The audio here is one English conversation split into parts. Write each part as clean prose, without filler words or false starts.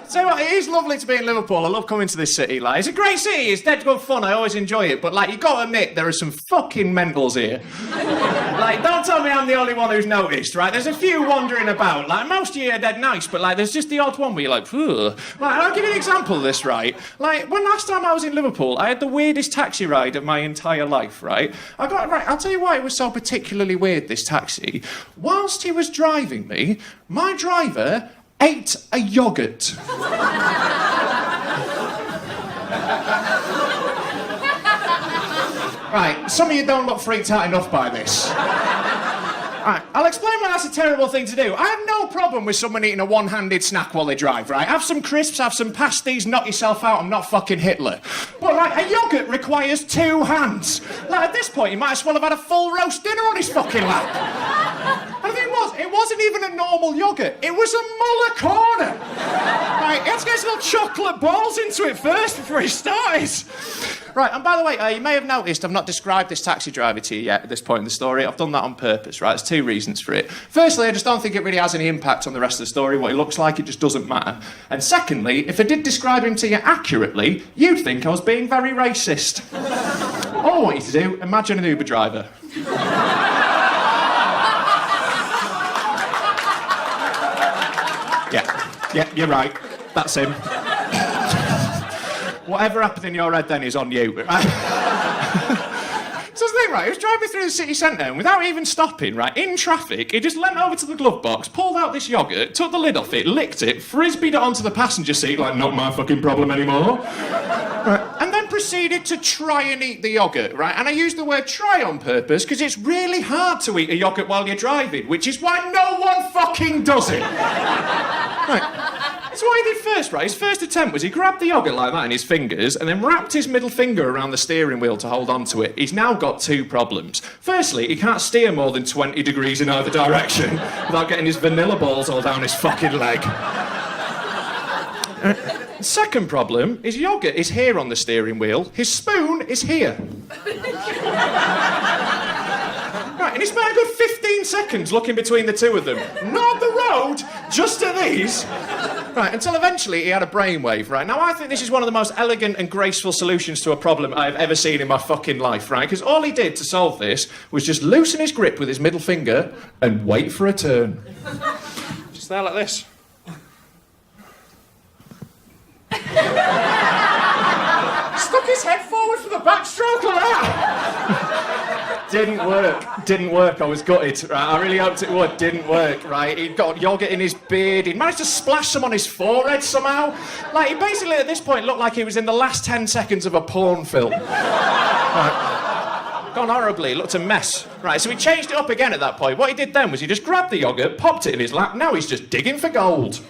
So what, it is lovely to be in Liverpool. I love coming to this city. Like, it's a great city. It's dead good fun. I always enjoy it. But like, you got to admit, there are some fucking mentals here. Like, don't tell me I'm the only one who's noticed, right? There's a few wandering about. Like, most of you are dead nice, but like, there's just the odd one where you're like, ugh. Like, I'll give you an example of this, right? Like, when last time I was in Liverpool, I had the weirdest taxi ride of my entire life, right? I'll tell you why it was so particularly weird, this taxi. Whilst he was driving me, my driver ate a yoghurt. Right, some of you don't look freaked out enough by this. Right, I'll explain why that's a terrible thing to do. I have no problem with someone eating a one-handed snack while they drive, right? Have some crisps, have some pasties, knock yourself out, I'm not fucking Hitler. But, like, a yoghurt requires 2 hands. Like, at this point, he might as well have had a full roast dinner on his fucking lap. And the thing was, it wasn't even a normal yoghurt. It was a Muller corner. Right, he had to get his little chocolate balls into it first before he started. Right, and by the way, you may have noticed I've not described this taxi driver to you yet at this point in the story. I've done that on purpose, right? There's 2 reasons for it. Firstly, I just don't think it really has any impact on the rest of the story. What he looks like, it just doesn't matter. And secondly, if I did describe him to you accurately, you'd think I was being very racist. All I want you to do, imagine an Uber driver. Yeah, you're right. That's him. Whatever happened in your head then is on you. Right? So the thing, right, he was driving through the city centre and without even stopping, right, in traffic, he just leant over to the glove box, pulled out this yoghurt, took the lid off it, licked it, frisbeed it onto the passenger seat like, not my fucking problem anymore. Right, and then proceeded to try and eat the yoghurt, right? And I use the word try on purpose because it's really hard to eat a yoghurt while you're driving, which is why no one fucking does it. Right. So what he did first, right, his first attempt was he grabbed the yoghurt like that in his fingers and then wrapped his middle finger around the steering wheel to hold on to it. He's now got 2 problems. Firstly, he can't steer more than 20 degrees in either direction without getting his vanilla balls all down his fucking leg. Second problem, his yoghurt is here on the steering wheel, his spoon is here. Right, and he spent a good 15 seconds looking between the 2 of them. Not the road, just at these. Right, until eventually he had a brainwave, right? Now, I think this is one of the most elegant and graceful solutions to a problem I've ever seen in my fucking life, right? Because all he did to solve this was just loosen his grip with his middle finger and wait for a turn. Just there like this. Stuck his head forward for the backstroke like that. Didn't work, I was gutted, right? I really hoped it would, didn't work, right? He'd got yoghurt in his beard, he'd managed to splash some on his forehead somehow. Like, he basically at this point looked like he was in the last 10 seconds of a porn film. Right. Gone horribly, looked a mess. Right, so he changed it up again at that point. What he did then was he just grabbed the yoghurt, popped it in his lap, now he's just digging for gold.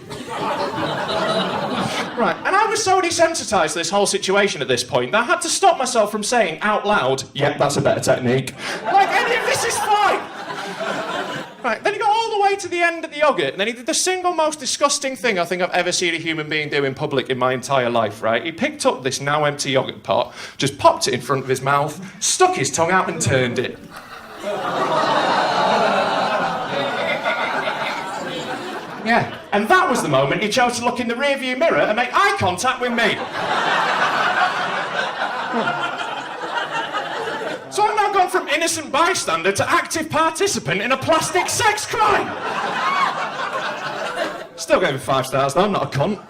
Right, and I was so desensitised to this whole situation at this point that I had to stop myself from saying out loud, yep, that's a better technique. Like, any of this is fine! Right, then he got all the way to the end of the yoghurt, and then he did the single most disgusting thing I think I've ever seen a human being do in public in my entire life, right? He picked up this now empty yoghurt pot, just popped it in front of his mouth, stuck his tongue out and turned it. Yeah, and that was the moment he chose to look in the rearview mirror and make eye contact with me. So I've now gone from innocent bystander to active participant in a plastic sex crime. Still gave him 5 stars though, I'm not a cunt.